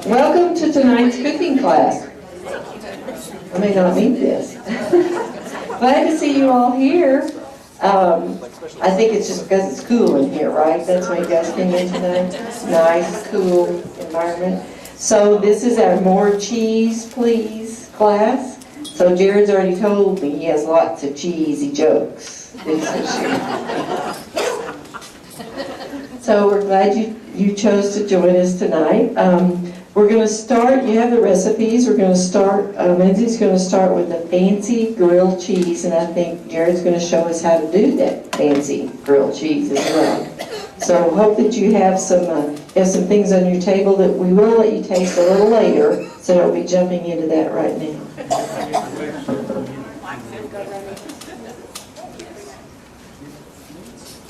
Welcome to tonight's cooking class. I may not need this. Glad to see you all here. I think it's just because it's cool in here, right? That's why you guys came in tonight. Nice, cool environment. So this is our More Cheese, Please class. So Jared's already told me he has lots of cheesy jokes this year. So we're glad you chose to join us tonight. We're going to start, you have the recipes, we're going to start, Lindsay's going to start with the fancy grilled cheese, and I think Jared's going to show us how to do that fancy grilled cheese as well. So hope that you have some things on your table that we will let you taste a little later, so don't be jumping into that right now.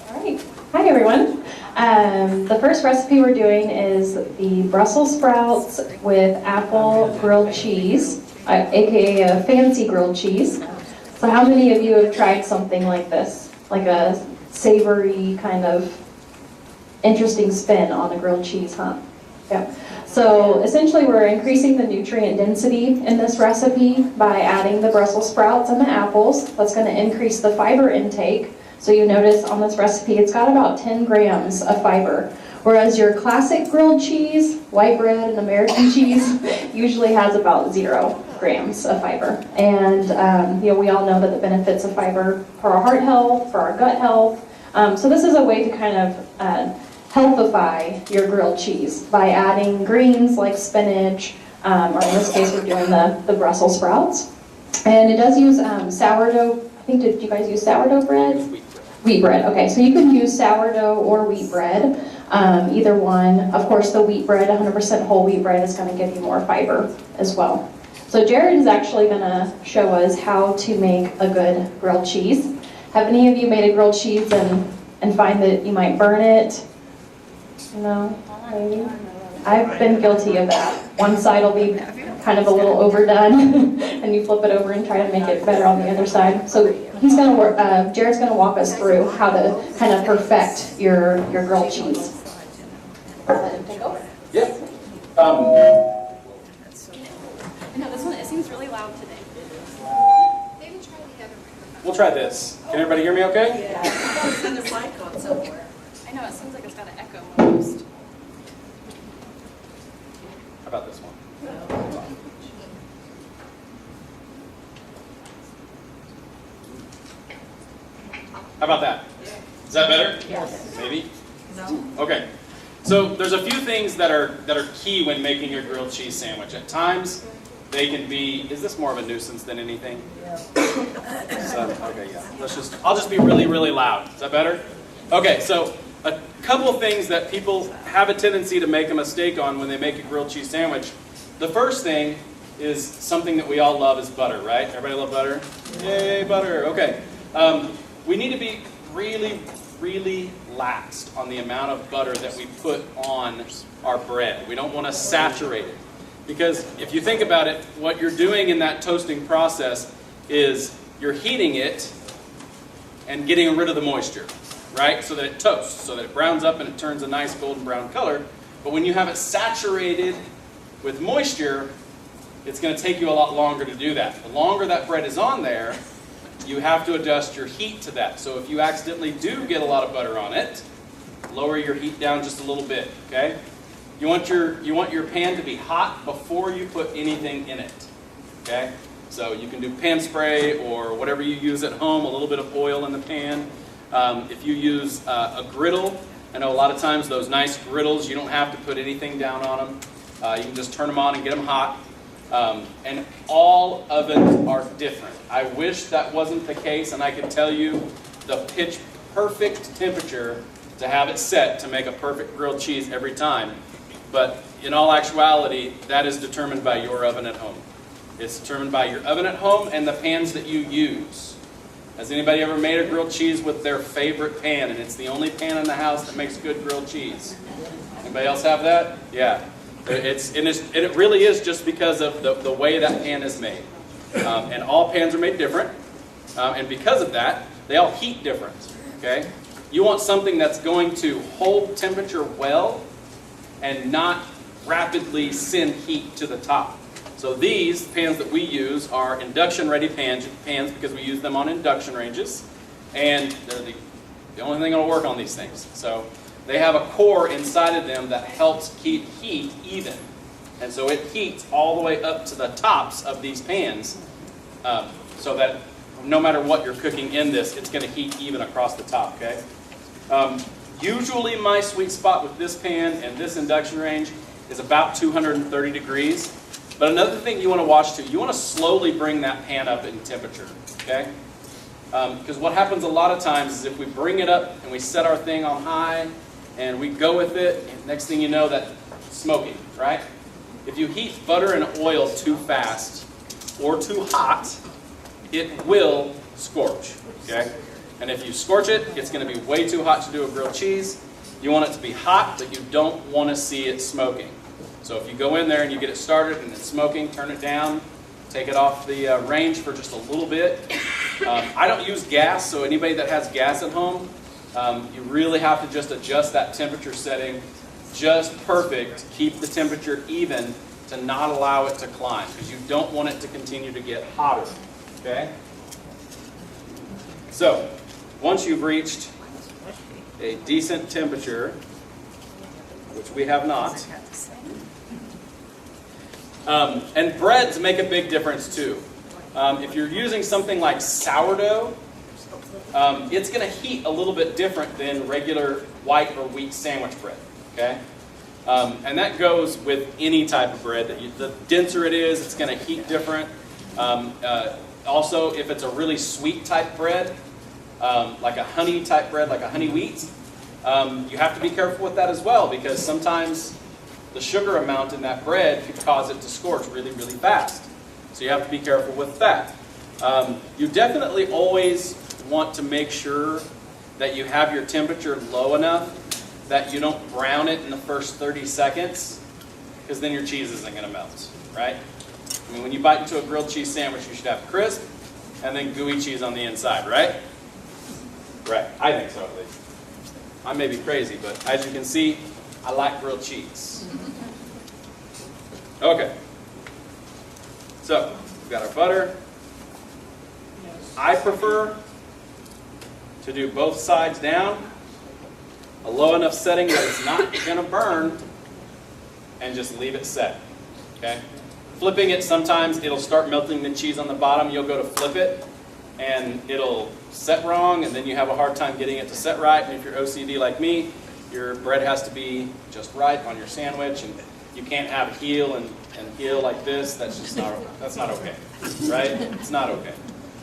All right, hi everyone. The first recipe we're doing is the Brussels sprouts with apple grilled cheese, aka a fancy grilled cheese. So how many of you have tried something like this? Like a savory kind of interesting spin on a grilled cheese, huh? Yeah. So essentially we're increasing the nutrient density in this recipe by adding the Brussels sprouts and the apples. That's going to increase the fiber intake. So you notice on this recipe, it's got about 10 grams of fiber, whereas your classic grilled cheese, white bread, and American cheese usually has about 0 grams of fiber. And we all know that the benefits of fiber for our heart health, for our gut health. So this is a way to kind of healthify your grilled cheese by adding greens like spinach, or in this case we're doing the Brussels sprouts. And it does use sourdough. I think, did you guys use sourdough bread? Wheat bread, okay, so you can use sourdough or wheat bread, either one. Of course, the wheat bread, 100% whole wheat bread, is going to give you more fiber as well. So Jared is actually going to show us how to make a good grilled cheese. Have any of you made a grilled cheese and find that you might burn it? No? Maybe? I've been guilty of that. One side will be kind of a little overdone, and you flip it over and try to make it better on the other side. So he's going to work. Jared's going to walk us through how to kind of perfect your grilled cheese. Yep. I know this one. It seems really loud today. Maybe try the other microphone. We'll try this. Can everybody hear me okay? Yeah. Send the mic on somewhere. I know it seems like it's got an echo almost. How about this one? How about that? Is that better? Yes. Maybe? No. Okay. So there's a few things that are key when making your grilled cheese sandwich. At times, they can be. Is this more of a nuisance than anything? Yeah. Okay. Yeah. I'll just be really, really loud. Is that better? Okay. So a couple of things that people have a tendency to make a mistake on when they make a grilled cheese sandwich. The first thing is something that we all love is butter, right? Everybody love butter? Yay, butter. Okay. We need to be really, really laxed on the amount of butter that we put on our bread. We don't want to saturate it. Because if you think about it, what you're doing in that toasting process is you're heating it and getting rid of the moisture, right? So that it toasts, so that it browns up and it turns a nice golden brown color. But when you have it saturated with moisture, it's going to take you a lot longer to do that. The longer that bread is on there, you have to adjust your heat to that. So if you accidentally do get a lot of butter on it, lower your heat down just a little bit, okay? You want your pan to be hot before you put anything in it, okay? So you can do pan spray or whatever you use at home, a little bit of oil in the pan. If you use a griddle, I know a lot of times those nice griddles, you don't have to put anything down on them. You can just turn them on and get them hot. And all ovens are different. I wish that wasn't the case and I could tell you the pitch perfect temperature to have it set to make a perfect grilled cheese every time. But in all actuality, that is determined by your oven at home. It's determined by your oven at home and the pans that you use. Has anybody ever made a grilled cheese with their favorite pan and it's the only pan in the house that makes good grilled cheese? Anybody else have that? Yeah. It really is just because of the way that pan is made. And all pans are made different. And because of that, they all heat different. Okay? You want something that's going to hold temperature well and not rapidly send heat to the top. So these pans that we use are induction-ready pans because we use them on induction ranges, and they're the only thing that will work on these things. So they have a core inside of them that helps keep heat even. And so it heats all the way up to the tops of these pans so that no matter what you're cooking in this, it's going to heat even across the top, okay? Usually my sweet spot with this pan and this induction range is about 230 degrees. But another thing you want to watch too, you want to slowly bring that pan up in temperature, okay? Because what happens a lot of times is if we bring it up and we set our thing on high and we go with it, and next thing you know, that's smoking, right? If you heat butter and oil too fast or too hot, it will scorch, okay? And if you scorch it, it's going to be way too hot to do a grilled cheese. You want it to be hot, but you don't want to see it smoking. So if you go in there and you get it started and it's smoking, turn it down, take it off the range for just a little bit. I don't use gas, so anybody that has gas at home, you really have to just adjust that temperature setting just perfect. Keep the temperature even to not allow it to climb because you don't want it to continue to get hotter. Okay? So, once you've reached a decent temperature, which we have not, and breads make a big difference too. If you're using something like sourdough, it's going to heat a little bit different than regular white or wheat sandwich bread. Okay? And that goes with any type of bread. The denser it is, it's going to heat different. Also, if it's a really sweet type bread, like a honey type bread, like a honey wheat, you have to be careful with that as well because sometimes the sugar amount in that bread could cause it to scorch really, really fast. So you have to be careful with that. You definitely always want to make sure that you have your temperature low enough that you don't brown it in the first 30 seconds because then your cheese isn't going to melt, right? I mean, when you bite into a grilled cheese sandwich, you should have crisp and then gooey cheese on the inside, right? Right, I think so at least. I may be crazy, but as you can see, I like grilled cheese. Okay. So, we've got our butter. I prefer to do both sides down, a low enough setting that it's not going to burn, and just leave it set. Okay? Flipping it, sometimes it'll start melting the cheese on the bottom. You'll go to flip it, and it'll set wrong, and then you have a hard time getting it to set right. And if you're OCD like me, your bread has to be just right on your sandwich, and you can't have heel and heel like this. That's just not okay, right? It's not okay.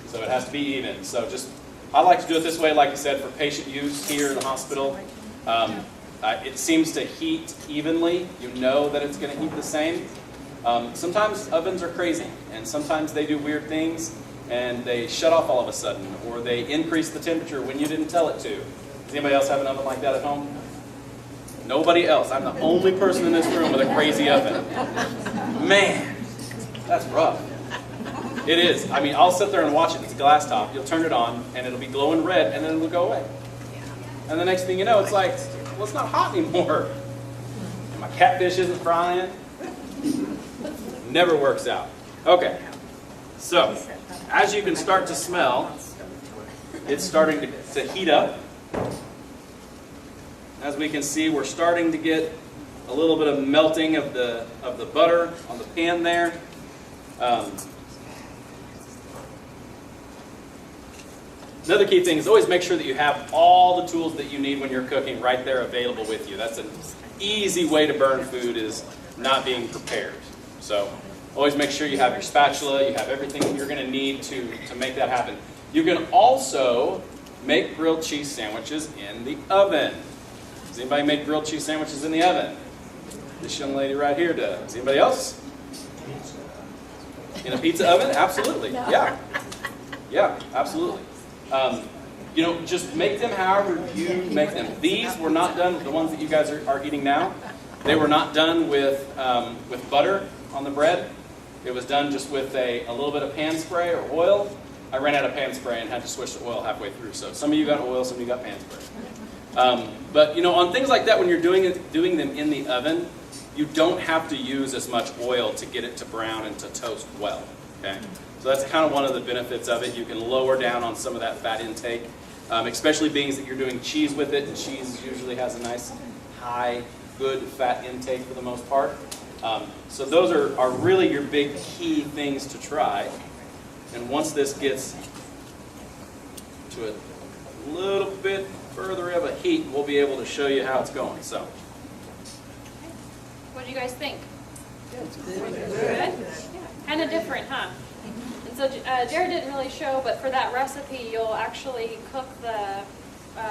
So it has to be even. So I like to do it this way, like I said, for patient use here in the hospital. It seems to heat evenly. You know that it's going to heat the same. Sometimes ovens are crazy, and sometimes they do weird things, and they shut off all of a sudden, or they increase the temperature when you didn't tell it to. Does anybody else have an oven like that at home? Nobody else. I'm the only person in this room with a crazy oven. Man, that's rough. It is. I mean, I'll sit there and watch it. It's a glass top. You'll turn it on, and it'll be glowing red, and then it'll go away. And the next thing you know, it's like, well, it's not hot anymore. And my catfish isn't frying. Never works out. Okay. So, as you can start to smell, it's starting to heat up. As we can see, we're starting to get a little bit of melting of the butter on the pan there. Another key thing is always make sure that you have all the tools that you need when you're cooking right there available with you. That's an easy way to burn food, is not being prepared. So always make sure you have your spatula, you have everything that you're going to need to make that happen. You can also make grilled cheese sandwiches in the oven. Does anybody make grilled cheese sandwiches in the oven? This young lady right here does. Anybody else? In a pizza oven? Absolutely. Yeah. Yeah, absolutely. Just make them however you make them. These were not done, the ones that you guys are eating now, they were not done with butter on the bread. It was done just with a little bit of pan spray or oil. I ran out of pan spray and had to switch to oil halfway through. So some of you got oil, some of you got pan spray. But you know, on things like that, when you're doing them in the oven, you don't have to use as much oil to get it to brown and to toast well. Okay, so that's kind of one of the benefits of it. You can lower down on some of that fat intake, especially being that you're doing cheese with it, and cheese usually has a nice high, good fat intake for the most part. So those are really your big key things to try. And once this gets to a little bit further of a heat, we'll be able to show you how it's going. So, What do you guys think? Good? Yeah. Kind of different, huh? And so Jared didn't really show, but for that recipe, you'll actually cook the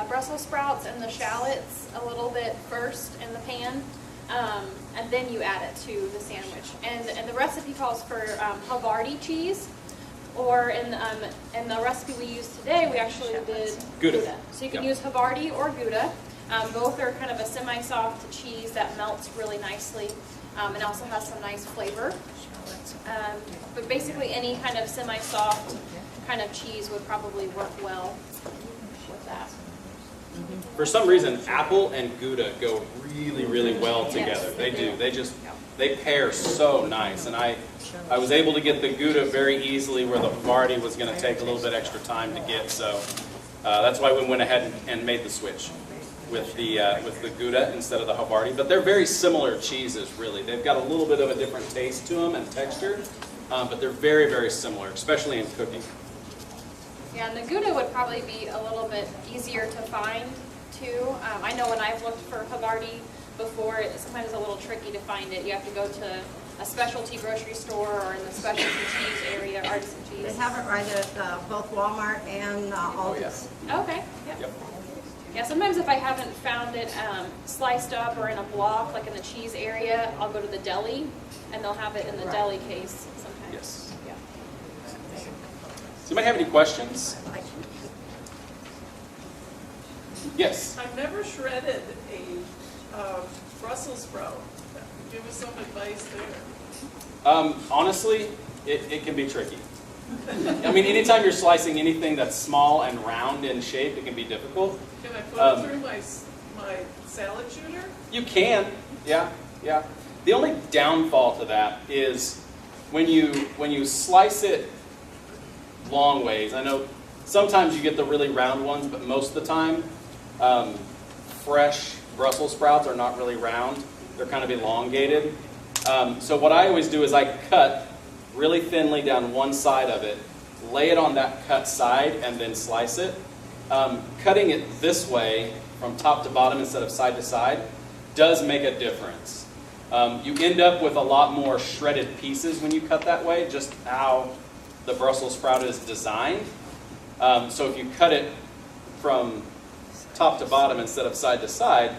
Brussels sprouts and the shallots a little bit first in the pan, and then you add it to the sandwich. And the recipe calls for Havarti cheese, or in the recipe we used today, we actually did Gouda. So you can use Havarti or Gouda. Both are kind of a semi-soft cheese that melts really nicely, and also has some nice flavor. But basically any kind of semi-soft kind of cheese would probably work well with that. for some reason, apple and Gouda go really, really well together. Yes, they do. They pair so nice. And I was able to get the Gouda very easily where the Havarti was going to take a little bit extra time to get. So that's why we went ahead and made the switch with the Gouda instead of the Havarti. But they're very similar cheeses, really. They've got a little bit of a different taste to them and texture, but they're very, very similar, especially in cooking. Yeah, and the Gouda would probably be a little bit easier to find too. I know when I've looked for Havarti before, it's sometimes a little tricky to find it. You have to go to a specialty grocery store or in the specialty cheese area, artisan cheese. They have it right at both Walmart and Aldi's. Okay. Yep. Yeah, sometimes if I haven't found it sliced up or in a block, like in the cheese area, I'll go to the deli, and they'll have it in the deli case sometimes. Yes. Yeah. Does anybody have any questions? Yes. I've never shredded a Brussels sprout. Give us some advice there. Honestly, it can be tricky. I mean, anytime you're slicing anything that's small and round in shape, it can be difficult. Can I put it through my salad shooter? You can, yeah. The only downfall to that is when you slice it long ways. I know sometimes you get the really round ones, but most of the time, fresh Brussels sprouts are not really round. They're kind of elongated. So what I always do is I cut really thinly down one side of it, lay it on that cut side, and then slice it. Cutting it this way, from top to bottom instead of side to side, does make a difference. You end up with a lot more shredded pieces when you cut that way, just how the Brussels sprout is designed. So if you cut it from top to bottom instead of side to side,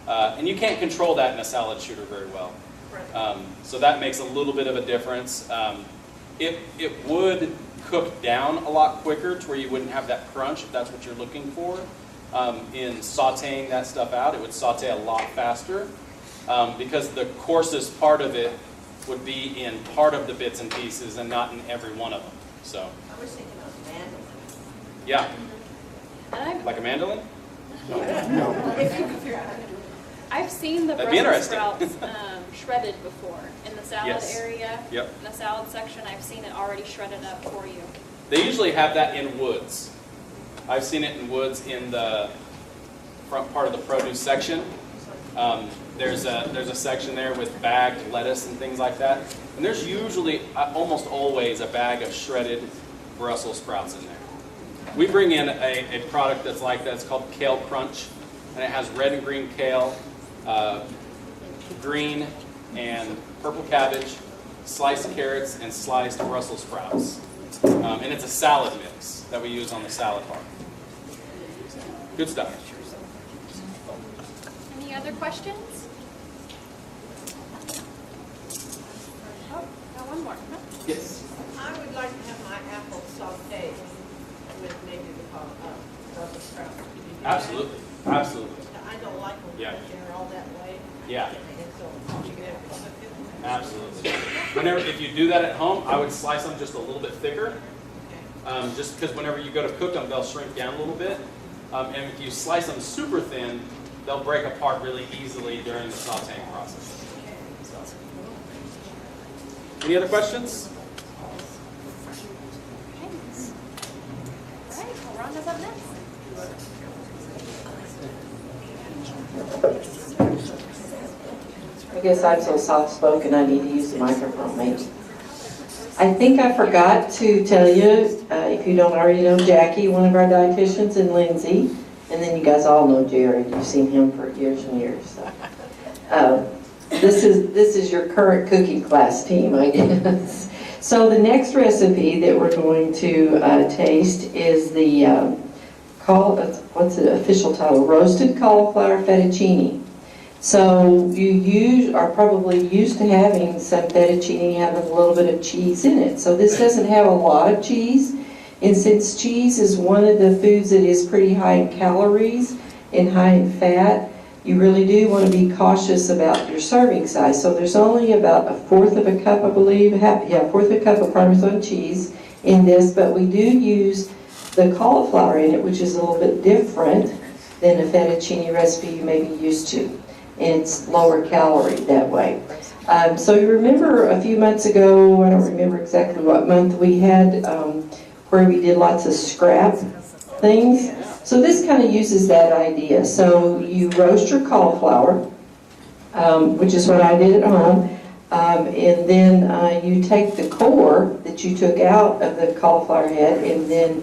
and you can't control that in a salad shooter very well. So that makes a little bit of a difference. It would cook down a lot quicker to where you wouldn't have that crunch if that's what you're looking for. In sauteing that stuff out, it would saute a lot faster because the coarsest part of it would be in part of the bits and pieces and not in every one of them. So I was thinking of mandolin. yeah, like a mandolin. I've seen the That'd be Brussels interesting. sprouts shredded before in the salad Yes. area. Yep. In the salad section, I've seen it already shredded up for you. They usually have that in woods. I've seen it in woods in the front part of the produce section. There's a section there with bagged lettuce and things like that. And there's usually, almost always, a bag of shredded Brussels sprouts in there. We bring in a product that's like that. It's called Kale Crunch. And it has red and green kale, green and purple cabbage, sliced carrots, and sliced Brussels sprouts. And it's a salad mix that we use on the salad bar. Good stuff. Any other questions? Oh, got one more. Huh? Yes. I would like to have my apple sauteed with maybe the Brussels sprouts. Could you do that? Absolutely. Absolutely. I don't like them Yeah. because they're all that way. Yeah. And so you can have fun with it. Absolutely. If you do that at home, I would slice them just a little bit thicker. Just because whenever you go to cook them, they'll shrink down a little bit. And if you slice them super thin, they'll break apart really easily during the sauteing process. So. Any other questions? All right, well, Rhonda's up next. I guess I'm so soft-spoken I need to use the microphone maybe. I think I forgot to tell you, if you don't already know Jackie, one of our dietitians, and Lindsay, and then you guys all know Jared. You've seen him for years and years. So. This is your current cooking class team, I guess. So the next recipe that we're going to taste is the what's the official title? Roasted cauliflower fettuccine. So you are probably used to having some fettuccine having a little bit of cheese in it. So this doesn't have a lot of cheese, and since cheese is one of the foods that is pretty high in calories and high in fat, you really do want to be cautious about your serving size. So there's only about 1/4 of a cup, I believe, 1/4 of a cup of Parmesan cheese in this, but we do use the cauliflower in it, which is a little bit different than a fettuccine recipe you may be used to. And it's lower calorie that way. So you remember a few months ago, I don't remember exactly what month, we had where we did lots of scrap things. So this kind of uses that idea. So you roast your cauliflower, which is what I did at home, and then you take the core that you took out of the cauliflower head and then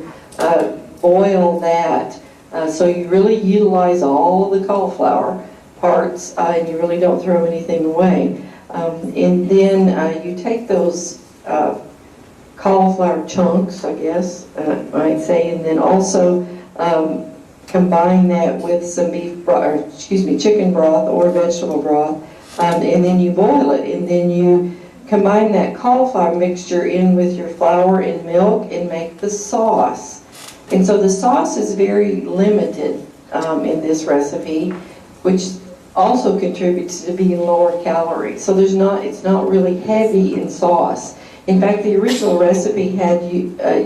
boil that. So you really utilize all of the cauliflower parts and you really don't throw anything away. And then you take those cauliflower chunks, I guess, I might say, and then also combine that with some chicken broth or vegetable broth, and then you boil it, and then you combine that cauliflower mixture in with your flour and milk and make the sauce. And so the sauce is very limited in this recipe, which also contributes to being lower calorie. So it's not really heavy in sauce. In fact, the original recipe had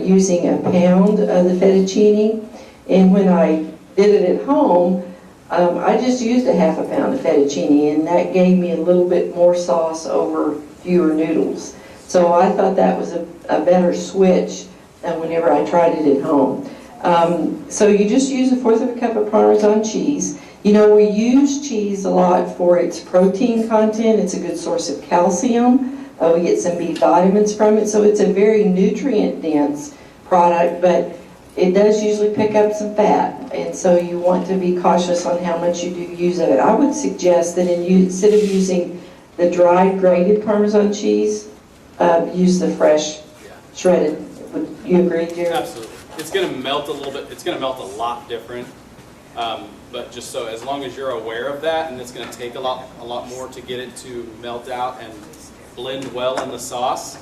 using a pound of the fettuccine, and when I did it at home, I just used a 1/2 pound of fettuccine, and that gave me a little bit more sauce over fewer noodles. So I thought that was a better switch than whenever I tried it at home. So you just use 1/4 of a cup of Parmesan cheese. You know, we use cheese a lot for its protein content. It's a good source of calcium. We get some B vitamins from it, so it's a very nutrient-dense product, but it does usually pick up some fat, and so you want to be cautious on how much you do use of it. I would suggest that instead of using the dried grated Parmesan cheese, use the fresh shredded. Would you agree, Jared? Absolutely. It's going to melt a little bit. It's going to melt a lot different. But just so, as long as you're aware of that, and it's going to take a lot more to get it to melt out and blend well in the sauce.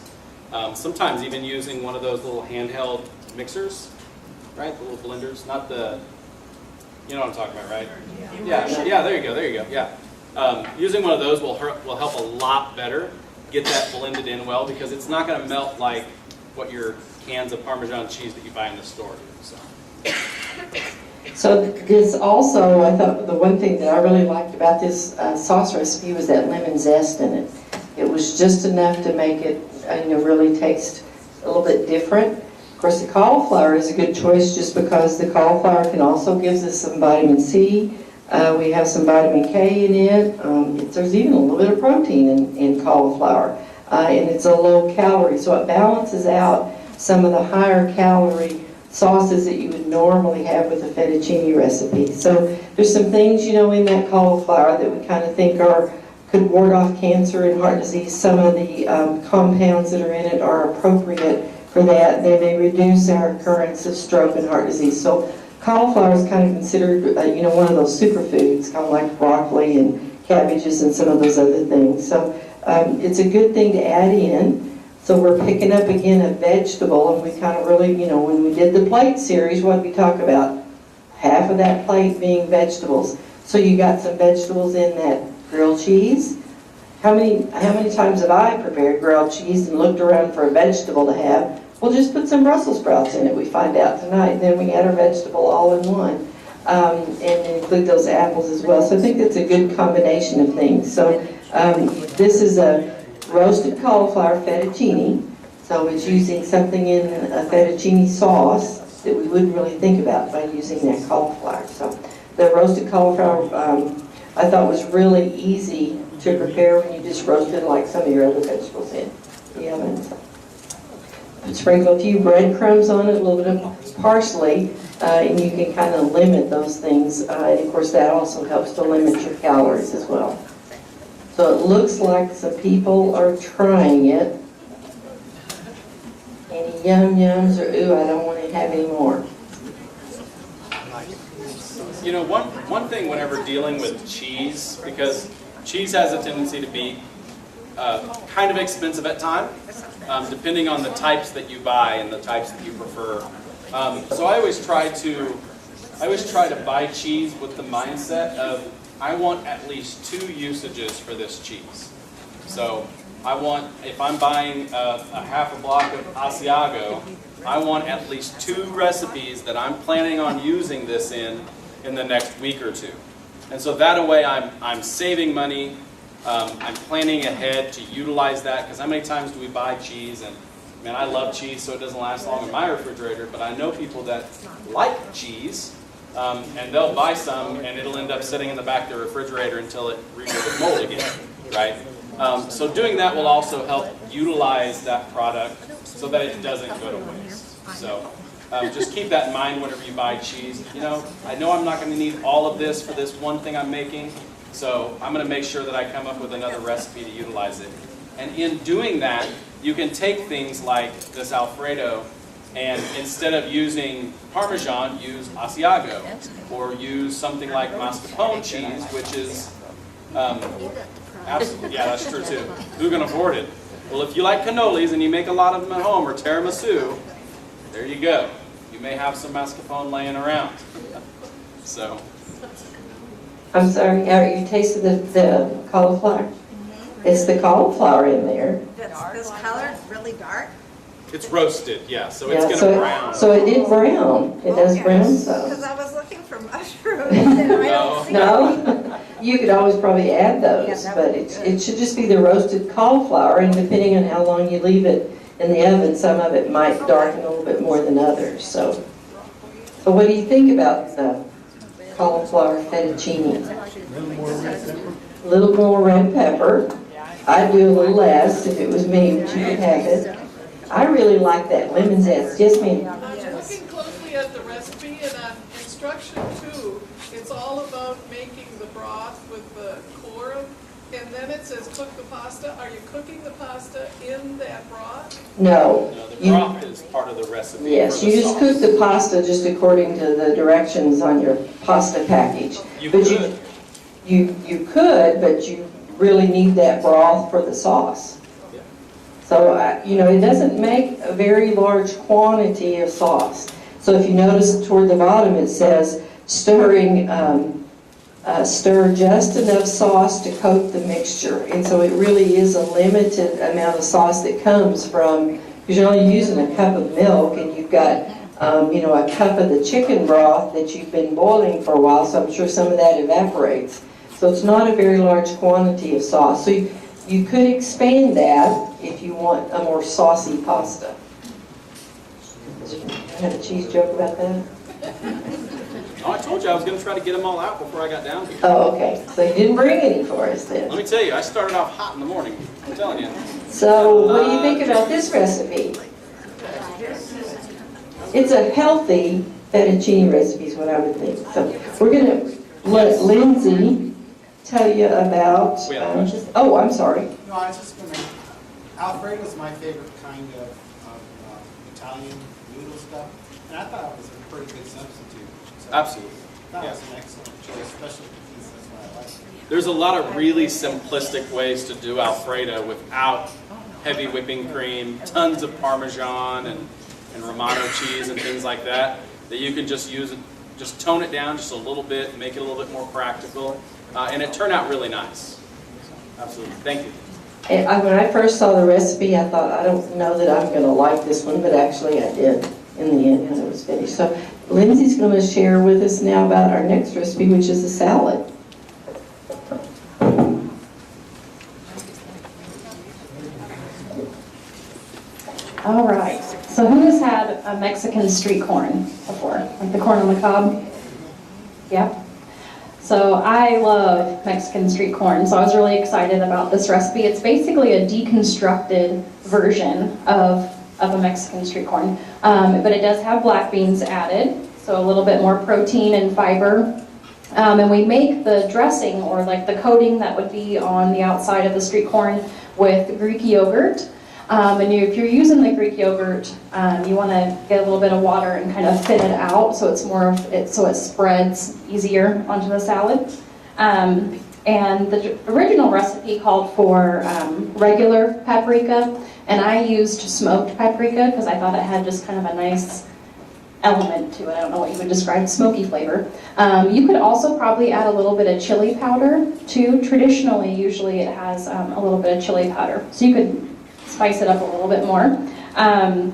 Sometimes even using one of those little handheld mixers, right? The little blenders, not the, you know what I'm talking about, right? Yeah. There you go. Yeah. Using one of those will help a lot better get that blended in well, because it's not going to melt like what your cans of Parmesan cheese that you buy in the store do. So this also, I thought the one thing that I really liked about this sauce recipe was that lemon zest in it. It was just enough to make it really taste a little bit different. Of course, the cauliflower is a good choice just because the cauliflower can also gives us some vitamin C. We have some vitamin K in it. There's even a little bit of protein in cauliflower. And it's a low calorie, so it balances out some of the higher calorie sauces that you would normally have with a fettuccine recipe. So there's some things, in that cauliflower that we kind of think could ward off cancer and heart disease. Some of the compounds that are in it are appropriate for that. They may reduce our occurrence of stroke and heart disease. So cauliflower is kind of considered, one of those superfoods, kind of like broccoli and cabbages and some of those other things. So it's a good thing to add in. So we're picking up again a vegetable, and we kind of really, when we did the plate series, what did we talk about? Half of that plate being vegetables. So you got some vegetables in that grilled cheese. How many times have I prepared grilled cheese and looked around for a vegetable to have? We'll just put some Brussels sprouts in it, we find out tonight, and then we add our vegetable all in one. and include those apples as well. So I think that's a good combination of things. So this is a roasted cauliflower fettuccine. So it's using something in a fettuccine sauce that we wouldn't really think about by using that cauliflower. So the roasted cauliflower I thought was really easy to prepare when you just roast it like some of your other vegetables in the oven. Sprinkle a few breadcrumbs on it, a little bit of parsley, and you can kind of limit those things. And of course that also helps to limit your calories as well. So it looks like some people are trying it. Any yum yums or ooh, I don't want to have any more. You know, one thing whenever dealing with cheese, because cheese has a tendency to be kind of expensive at times, depending on the types that you buy and the types that you prefer. So I always try to buy cheese with the mindset of I want at least 2 usages for this cheese. So I want, if I'm buying a half a block of Asiago, I want at least 2 recipes that I'm planning on using this in the next week or 2. And so that way I'm saving money, I'm planning ahead to utilize that, because how many times do we buy cheese, and man, I love cheese so it doesn't last long in my refrigerator, but I know people that like cheese, and they'll buy some and it'll end up sitting in the back of the refrigerator until it regrows mold again, right? So doing that will also help utilize that product so that it doesn't go to waste. So just keep that in mind whenever you buy cheese. You know, I know I'm not going to need all of this for this one thing I'm making, so I'm going to make sure that I come up with another recipe to utilize it. And in doing that, you can take things like this Alfredo, and instead of using Parmesan, use Asiago, or use something like mascarpone cheese, which is absolutely, yeah, that's true too. Who can afford it? Well, if you like cannolis and you make a lot of them at home, or tiramisu, there you go. You may have some mascarpone laying around. So. I'm sorry, you tasted the cauliflower? It's the cauliflower in there. This color really dark? It's roasted, yeah, so it's going to brown. So it did brown. It does brown, so. Because I was looking for mushrooms and I don't see any. No, you could always probably add those, but it should just be the roasted cauliflower, and depending on how long you leave it in the oven, some of it might darken a little bit more than others. So what do you think about the cauliflower fettuccine? A little more red pepper. I'd do a little less if it was me, but you could have it. I really like that lemon zest. Yes, ma'am. I'm looking closely at the recipe, and on instruction 2, it's all about making the broth with the corum, and then it says cook the pasta. Are you cooking the pasta in that broth? No. No, the broth is part of the recipe. Yes, for you the just sauce. cook the pasta just according to the directions on your pasta package. You But could. You could, but you really need that broth for the sauce. Yeah. So, you know, it doesn't make a very large quantity of sauce. So if you notice toward the bottom, it says stirring, stir just enough sauce to coat the mixture. And so it really is a limited amount of sauce that comes from, because you're only using a cup of milk, and you've got, you know, a cup of the chicken broth that you've been boiling for a while, so I'm sure some of that evaporates. So it's not a very large quantity of sauce. So you could expand that if you want a more saucy pasta. I had a cheese joke about that. Oh, I told you I was going to try to get them all out before I got down here. Oh, okay. So you didn't bring any for us then. Let me tell you, I started off hot in the morning. I'm telling you. So what do you think about this recipe? It's a healthy fettuccine recipe is what I would think. So we're going to let Lindsay tell you about... We have a question. oh, I'm sorry. No, I was just going to, Alfredo is my favorite kind of Italian noodle stuff, and I thought it was a pretty good substitute. So Absolutely. that Yeah. was an excellent choice, especially because that's what I like. There's a lot of really simplistic ways to do Alfredo without heavy whipping cream, tons of Parmesan and Romano cheese and things like that you can just use it, just tone it down just a little bit, make it a little bit more practical, and it turned out really nice. Absolutely. Thank you. And when I first saw the recipe, I thought, I don't know that I'm going to like this one, but actually I did in the end when it was finished. So Lindsay's going to share with us now about our next recipe, which is a salad. All right, so who has had a Mexican street corn before? Like the corn on the cob? Yeah? So I love Mexican street corn, so I was really excited about this recipe. It's basically a deconstructed version of a Mexican street corn, but it does have black beans added, so a little bit more protein and fiber. And we make the dressing, or like the coating that would be on the outside of the street corn, with Greek yogurt. And if you're using the Greek yogurt, you want to get a little bit of water and kind of thin it out so it's more of it, so it spreads easier onto the salad. And the original recipe called for regular paprika, and I used smoked paprika because I thought it had just kind of a nice element to it. I don't know what you would describe, smoky flavor. You could also probably add a little bit of chili powder too. Traditionally, usually it has a little bit of chili powder, so you could spice it up a little bit more. And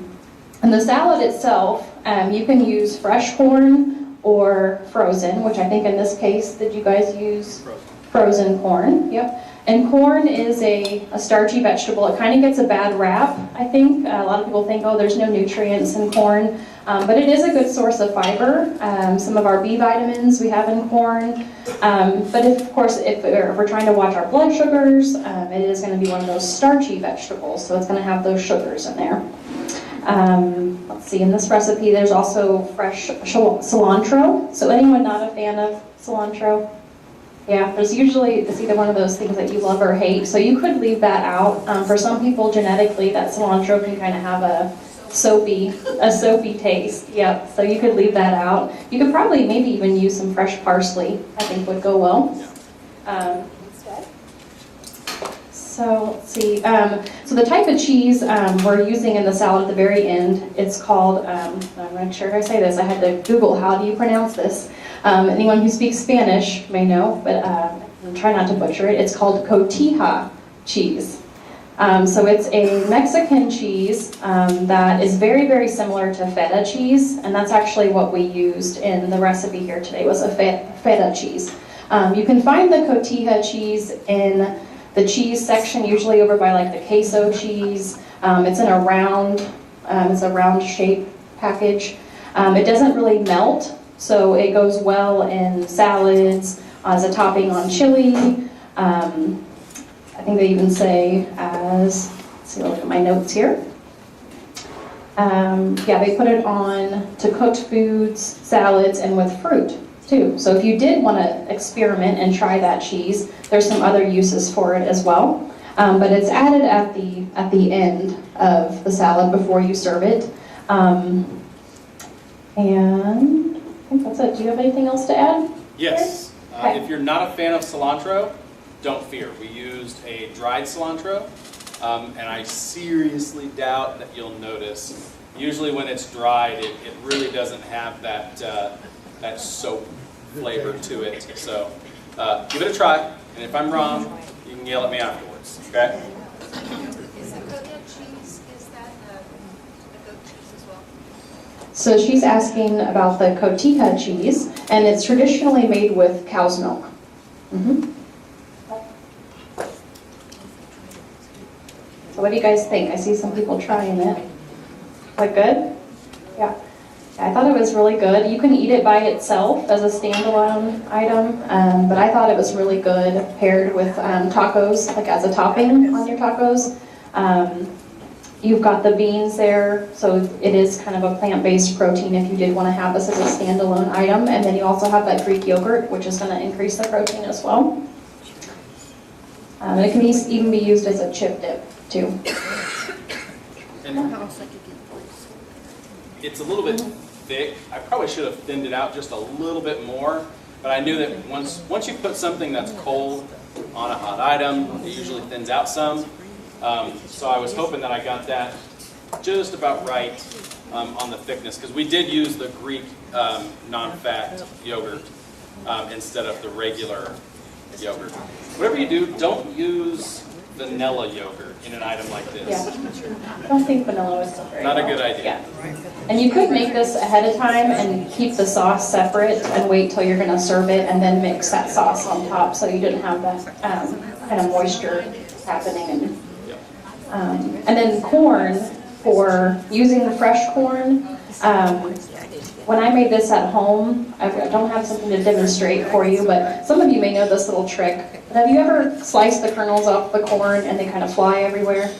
the salad itself, you can use fresh corn or frozen, which I think in this case, did you guys use frozen corn? Yep. And corn is a starchy vegetable. It kind of gets a bad rap, I think. A lot of people think, oh, there's no nutrients in corn. But it is a good source of fiber. Some of our B vitamins we have in corn. But of course, if we're trying to watch our blood sugars, it is going to be one of those starchy vegetables, so it's going to have those sugars in there. Let's see, in this recipe there's also fresh cilantro. So anyone not a fan of cilantro? Yeah, there's usually, it's either one of those things that you love or hate, so you could leave that out. For some people, genetically, that cilantro can kind of have a soapy taste. Yep, so you could leave that out. You could probably maybe even use some fresh parsley, I think would go well instead. So let's see, so the type of cheese we're using in the salad at the very end, it's called, I'm not sure if I say this, I had to Google how do you pronounce this. Anyone who speaks Spanish may know, but try not to butcher it. It's called cotija cheese. So it's a Mexican cheese that is very, very similar to feta cheese, and that's actually what we used in the recipe here today, was a feta cheese. You can find the cotija cheese in the cheese section, usually over by like the queso cheese. It's in a round, it's a round shape package. It doesn't really melt, so it goes well in salads, as a topping on chili. I think they even say as, let's see, look at my notes here. Yeah, they put it on to cooked foods, salads, and with fruit too. So if you did want to experiment and try that cheese, there's some other uses for it as well. But it's added at the end of the salad before you serve it. And I think that's it. Do you have anything else to add? Yes. Okay. If you're not a fan of cilantro, don't fear. We used a dried cilantro, and I seriously doubt that you'll notice. Usually when it's dried, it really doesn't have that soap flavor to it. So give it a try, and if I'm wrong, you can yell at me afterwards, okay? Is the cotija cheese, is that a goat cheese as well? So she's asking about the cotija cheese, and it's traditionally made with cow's milk. Mm-hmm. So what do you guys think? I see some people trying it. Like good? Yeah. I thought it was really good. You can eat it by itself as a standalone item, but I thought it was really good paired with tacos, like as a topping on your tacos. You've got the beans there, so it is kind of a plant-based protein if you did want to have this as a standalone item. And then you also have that Greek yogurt, which is going to increase the protein as well. And it can even be used as a chip dip, too. And it's a little bit thick. I probably should have thinned it out just a little bit more, but I knew that once you put something that's cold on a hot item, it usually thins out some. So I was hoping that I got that just about right on the thickness, because we did use the Greek non-fat yogurt instead of the regular yogurt. Whatever you do, don't use vanilla yogurt in an item like this. Yeah. I don't think vanilla is very Not a well. good idea. Yeah. And you could make this ahead of time and keep the sauce separate and wait till you're gonna serve it and then mix that sauce on top so you didn't have that kind of moisture happening. And then corn, for using the fresh corn, when I made this at home, I don't have something to demonstrate for you, but some of you may know this little trick. Have you ever sliced the kernels off the corn and they kind of fly everywhere?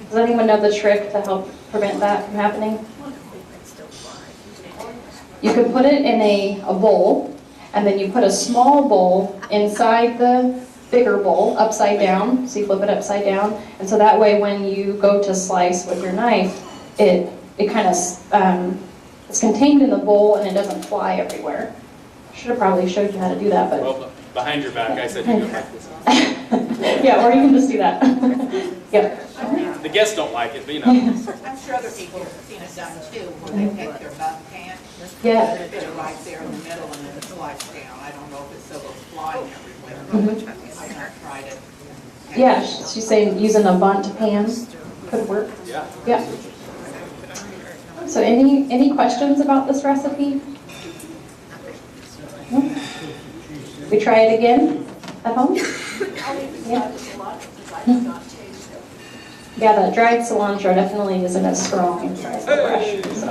Does anyone know the trick to help prevent that from happening? You can put it in a bowl, and then you put a small bowl inside the bigger bowl, upside down, so you flip it upside down, and so that way when you go to slice with your knife, it kind of, it's contained in the bowl and it doesn't fly everywhere. I should have probably showed you how to do that, but... Well, behind your back, I said you could like this. Yeah, or you can just do that. Yep. The guests don't like it, but you know. I'm sure other people have seen it done too, where they take their bun pan, Yeah. put it right there in the middle and then slice down. I don't know if it's so it's flying everywhere. I've not tried it. Yeah, she's saying using a bunt pan could work. Yeah. Yeah. So any questions about this recipe? No? We try it again at home? Yeah. Yeah, the dried cilantro definitely isn't as strong as the fresh. So.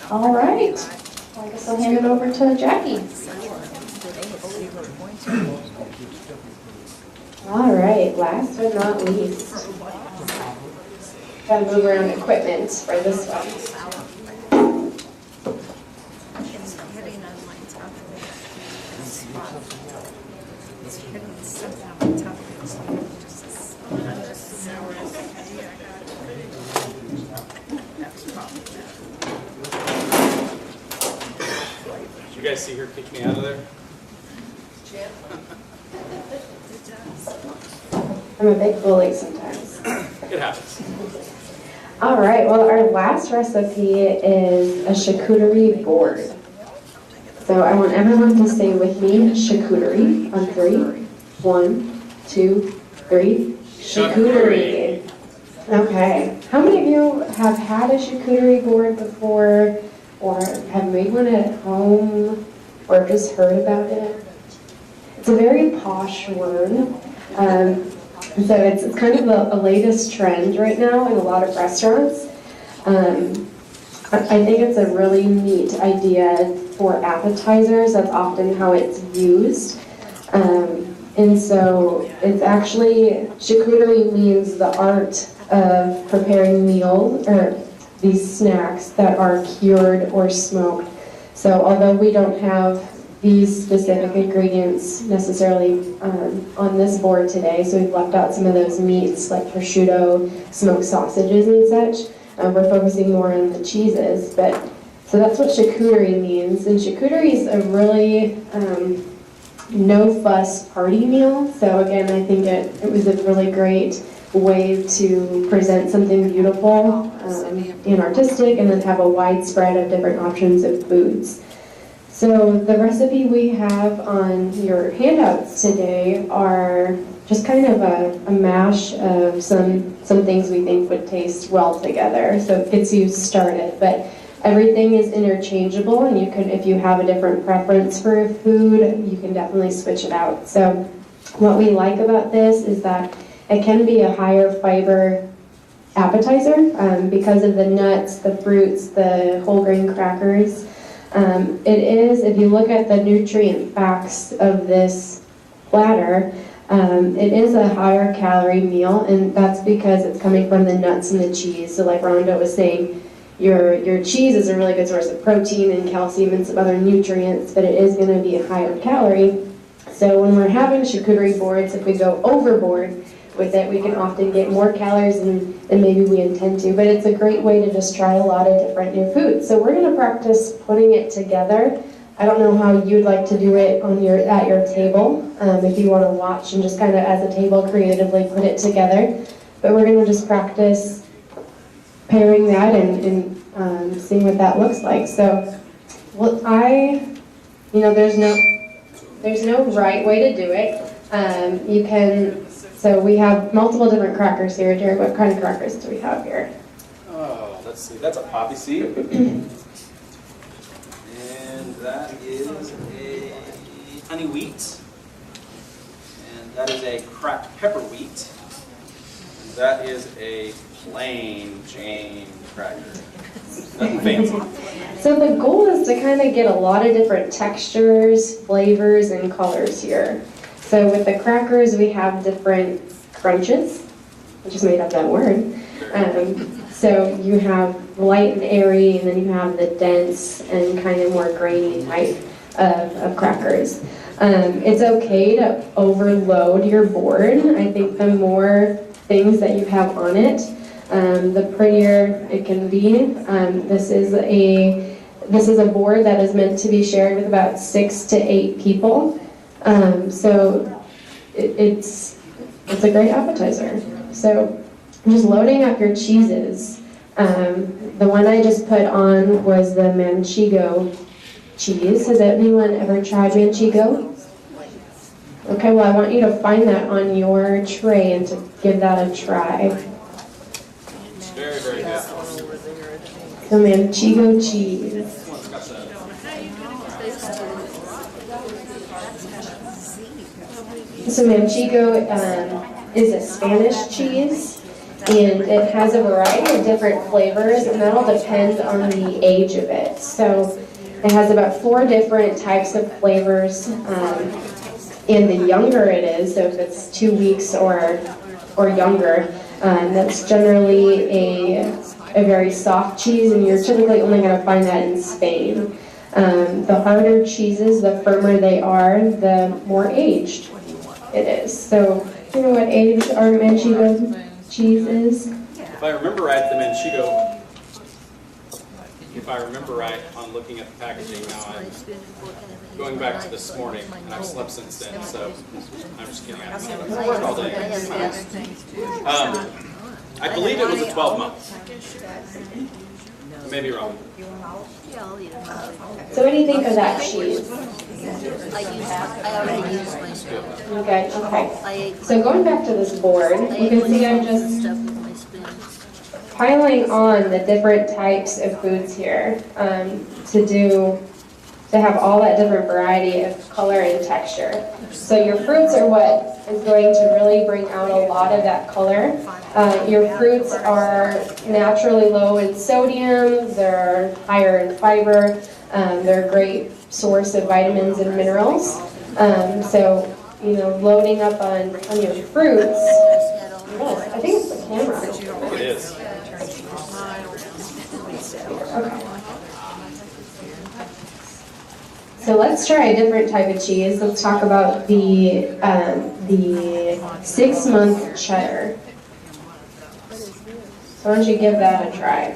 All right. Well, I guess I'll hand it over to Jackie. All right, last but not least, gotta move around equipment for this one. You guys see her kick me out of there? I'm a big bully sometimes. It happens. All right, well, our last recipe is a charcuterie board. So I want everyone to say with me, charcuterie, on 3. 1, 2, 3. Charcuterie. Okay. How many of you have had a charcuterie board before, or have made one at home, or just heard about it? It's a very posh word. So it's kind of a latest trend right now in a lot of restaurants. I think it's a really neat idea for appetizers. That's often how it's used. And so it's actually, charcuterie means the art of preparing meals, or these snacks that are cured or smoked. So although we don't have these specific ingredients necessarily on this board today, so we've left out some of those meats like prosciutto, smoked sausages and such. We're focusing more on the cheeses, but so that's what charcuterie means. And charcuterie is a really no-fuss party meal. So again, I think it was a really great way to present something beautiful and artistic, and then have a wide spread of different options of foods. So the recipe we have on your handouts today are just kind of a mash of some things we think would taste well together. So it gets you started, but everything is interchangeable, and you can, if you have a different preference for a food, you can definitely switch it out. So what we like about this is that it can be a higher fiber appetizer because of the nuts, the fruits, the whole grain crackers. It is, if you look at the nutrient facts of this platter, it is a higher calorie meal, and that's because it's coming from the nuts and the cheese. So like Rhonda was saying, your cheese is a really good source of protein and calcium and some other nutrients, but it is going to be a higher calorie. So when we're having charcuterie boards, if we go overboard with it, we can often get more calories than maybe we intend to, but it's a great way to just try a lot of different new foods. So we're going to practice putting it together. I don't know how you'd like to do it on at your table, if you want to watch and just kind of as a table creatively put it together. But we're going to just practice pairing that and seeing what that looks like. So, well, there's no right way to do it. You can So we have multiple different crackers here. Jerry, what kind of crackers do we have here? Oh, let's see. That's a poppy seed. And that is a honey wheat. And that is a cracked pepper wheat. And that is a plain Jane cracker. Nothing fancy. So the goal is to kind of get a lot of different textures, flavors, and colors here. So with the crackers, we have different crunches. I just made up that word. So you have light and airy, and then you have the dense and kind of more grainy type of crackers. It's okay to overload your board. I think the more things that you have on it, the prettier it can be. This is a board that is meant to be shared with about 6 to 8 people. So it's a great appetizer. So just loading up your cheeses. The one I just put on was the Manchego cheese. Has anyone ever tried Manchego? Okay, well I want you to find that on your tray and to give that a try. It's very, very good. The Manchego cheese. So Manchego is a Spanish cheese, and it has a variety of different flavors, and that'll depend on the age of it. So it has about 4 different types of flavors, and the younger it is, so if it's 2 weeks or younger, that's generally a very soft cheese, and you're typically only going to find that in Spain. The harder cheeses, the firmer they are, the more aged it is. So, you know what age our Manchego cheese is? If I remember right, the Manchego, if I remember right on looking at the packaging, now I'm going back to this morning, and I've slept since then, so I'm just kidding. I worked all day. I believe it was a 12-month. I may be wrong. So what do you think of that cheese? I already used my spoon. Okay, okay. I ate So going back to this board, you can see I'm just stuff with my spoon. piling on the different types of foods here to have all that different variety of color and texture. So your fruits are what is going to really bring out a lot of that color. Your fruits are naturally low in sodium, they're higher in fiber, they're a great source of vitamins and minerals. So, you know, loading up on your fruits, yes, I think it's the camera. It is. Okay. So let's try a different type of cheese. Let's talk about the 6-month cheddar. So why don't you give that a try?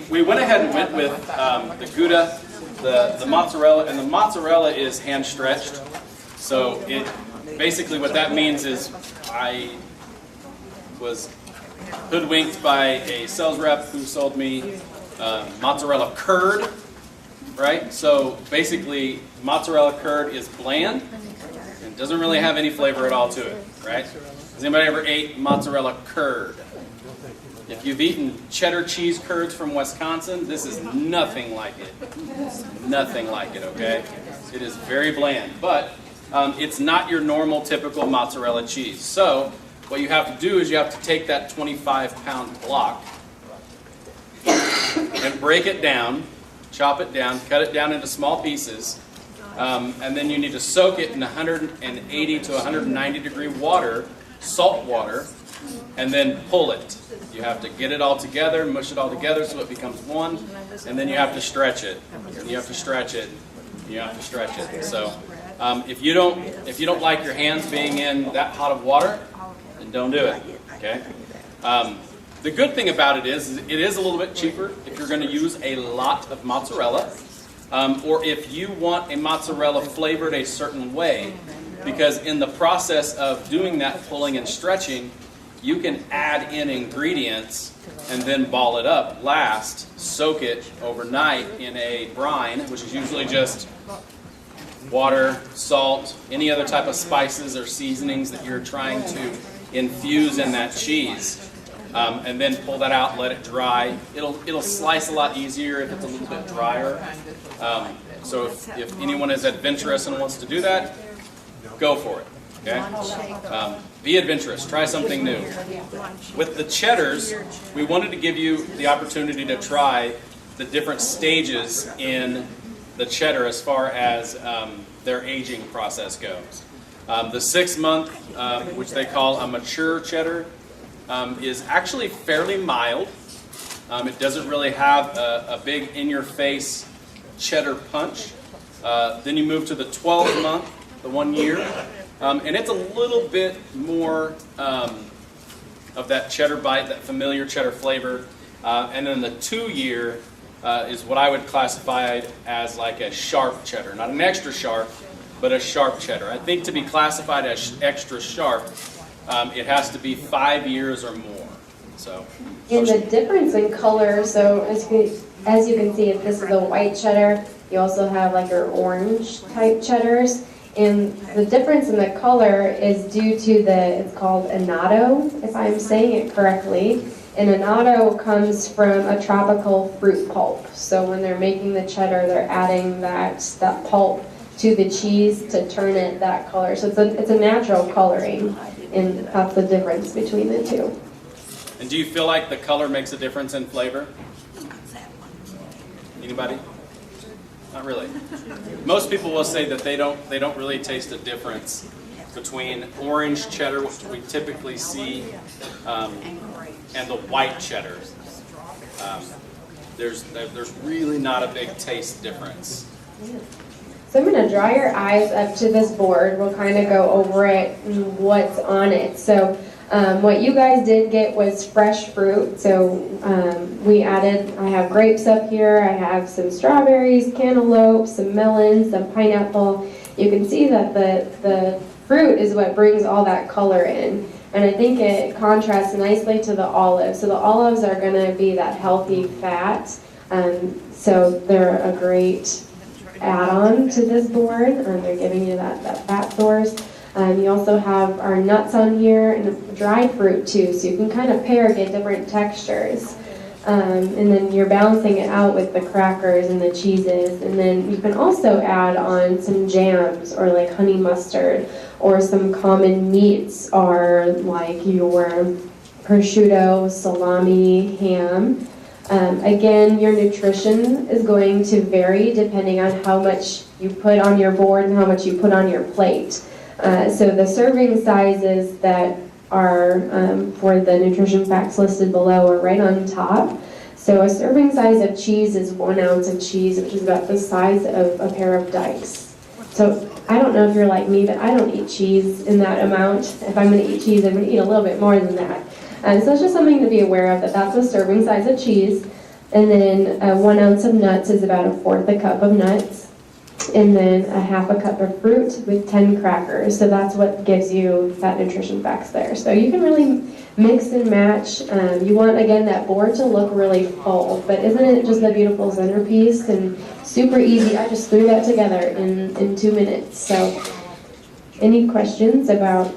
We went ahead and went with the Gouda, the mozzarella, and the mozzarella is hand stretched. So it basically what that means is I was hoodwinked by a sales rep who sold me mozzarella curd, right? So basically mozzarella curd is bland and doesn't really have any flavor at all to it, right? Has anybody ever ate mozzarella curd? If you've eaten cheddar cheese curds from Wisconsin, this is nothing like it. Nothing like it, okay? It is very bland, but it's not your normal, typical mozzarella cheese. So what you have to do is you have to take that 25-pound block and break it down, chop it down, cut it down into small pieces, and then you need to soak it in 180 to 190 degree water, salt water, and then pull it. You have to get it all together, mush it all together so it becomes one, and then you have to stretch it. And you have to stretch it. You have to stretch it. So if you don't like your hands being in that hot of water, then don't do it. Okay. The good thing about it is a little bit cheaper if you're going to use a lot of mozzarella. or if you want a mozzarella flavored a certain way, because in the process of doing that pulling and stretching, you can add in ingredients and then ball it up. Last, soak it overnight in a brine, which is usually just water, salt, any other type of spices or seasonings that you're trying to infuse in that cheese. And then pull that out, let it dry. It'll slice a lot easier if it's a little bit drier. So if anyone is adventurous and wants to do that, go for it. Okay? Be adventurous. Try something new. With the cheddars, we wanted to give you the opportunity to try the different stages in the cheddar as far as their aging process goes. The 6-month, which they call a mature cheddar, is actually fairly mild. It doesn't really have a big in-your-face cheddar punch. Then you move to the 12-month, the 1 year, and it's a little bit more of that cheddar bite, that familiar cheddar flavor. And then the 2-year is what I would classify as like a sharp cheddar, not an extra sharp, but a sharp cheddar. I think to be classified as extra sharp, it has to be 5 years or more. So, And the difference in color, so as you can see, if this is a white cheddar, you also have like your orange type cheddars. And the difference in the color is due to it's called annatto, if I'm saying it correctly. And annatto comes from a tropical fruit pulp. So when they're making the cheddar, they're adding that pulp to the cheese to turn it that color. So it's a natural coloring, and that's the difference between the two. And do you feel like the color makes a difference in flavor? Anybody? Not really. Most people will say that they don't really taste a difference between orange cheddar, which we typically see, and the white cheddar. There's really not a big taste difference. So I'm going to draw your eyes up to this board. We'll kind of go over it and what's on it. So what you guys did get was fresh fruit. So I have grapes up here. I have some strawberries, cantaloupe, some melons, some pineapple. You can see that the fruit is what brings all that color in. And I think it contrasts nicely to the olives. So the olives are going to be that healthy fat. So they're a great add-on to this board. They're giving you that fat source. You also have our nuts on here and dried fruit too, so you can kind of get different textures. And then you're balancing it out with the crackers and the cheeses. And then you can also add on some jams or like honey mustard, or some common meats are like your prosciutto, salami, ham. Again, your nutrition is going to vary depending on how much you put on your board and how much you put on your plate. So the serving sizes that are for the nutrition facts listed below are right on top. So a serving size of cheese is 1 ounce of cheese, which is about the size of a pair of dice. So I don't know if you're like me, but I don't eat cheese in that amount. If I'm going to eat cheese, I'm going to eat a little bit more than that. So it's just something to be aware of, that's a serving size of cheese. And then 1 ounce of nuts is about 1/4 a cup of nuts. And then 1/2 cup of fruit with 10 crackers. So that's what gives you that nutrition facts there. So you can really mix and match. You want, again, that board to look really full. But isn't it just a beautiful centerpiece and super easy? I just threw that together in 2 minutes. So any questions about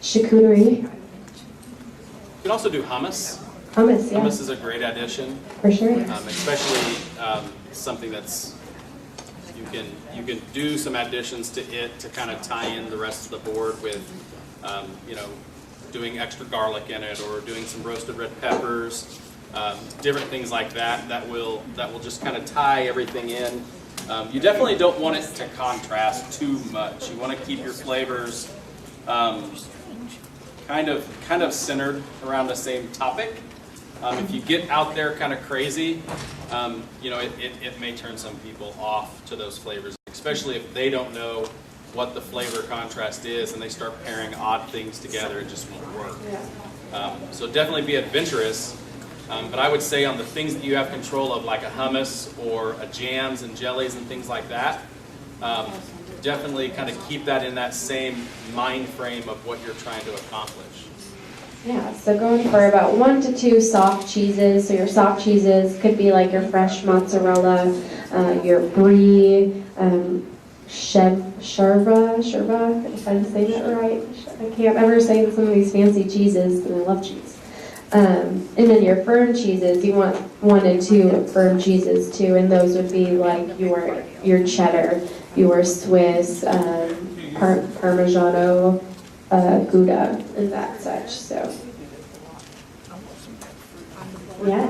charcuterie? You can also do hummus. Hummus, yeah. Hummus is a great addition. For sure. Especially something that's you can do some additions to it to kind of tie in the rest of the board with doing extra garlic in it, or doing some roasted red peppers, different things like that will just kind of tie everything in. You definitely don't want it to contrast too much. You want to keep your flavors kind of centered around the same topic. If you get out there kind of crazy, it may turn some people off to those flavors, especially if they don't know what the flavor contrast is and they start pairing odd things together. It just won't work. So definitely be adventurous, But I would say on the things that you have control of, like a hummus or a jams and jellies and things like that, definitely kind of keep that in that same mind frame of what you're trying to accomplish. Yeah, so going for about 1 to 2 soft cheeses. So your soft cheeses could be like your fresh mozzarella, your brie, sherva, if I say that right. I can't ever say some of these fancy cheeses, and I love cheese. And then your firm cheeses, you want 1 to 2 firm cheeses too, and those would be like your cheddar, your Swiss, Parmigiano, Gouda, and that such. So, yeah.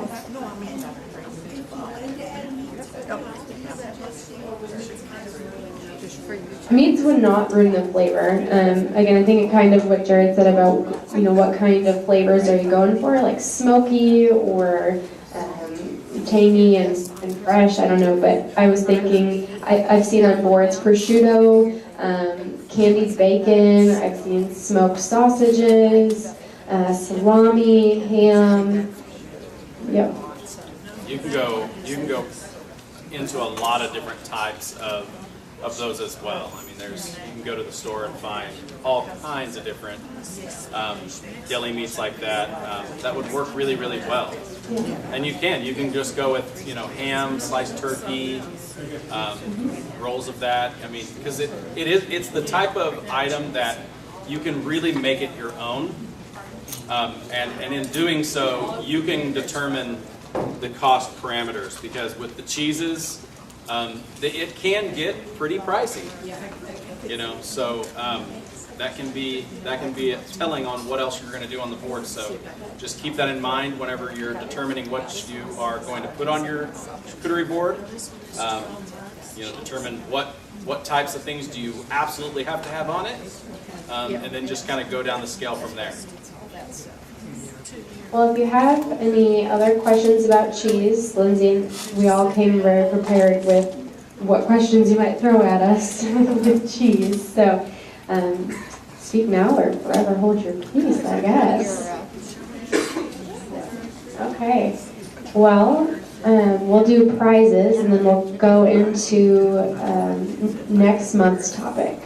Meats would not ruin the flavor. Again, I think it kind of what Jared said about, what kind of flavors are you going for, like smoky or tangy and fresh, I don't know, but I was thinking, I've seen on boards prosciutto, candied bacon, I've seen smoked sausages, salami, ham, yep. You can go into a lot of different types of those as well. I mean, you can go to the store and find all kinds of different deli meats like that that would work really, really well. And you can just go with ham, sliced turkey, rolls of that. I mean, because it's the type of item that you can really make it your own, and in doing so, you can determine the cost parameters, because with the cheeses, it can get pretty pricey, so that can be telling on what else you're going to do on the board. So just keep that in mind whenever you're determining what you are going to put on your charcuterie board. Determine what types of things do you absolutely have to have on it, and then just kind of go down the scale from there. Well, if you have any other questions about cheese, Lindsay and we all came very prepared with what questions you might throw at us with cheese. So, speak now or forever hold your peace, I guess. Okay. Well, we'll do prizes and then we'll go into next month's topic.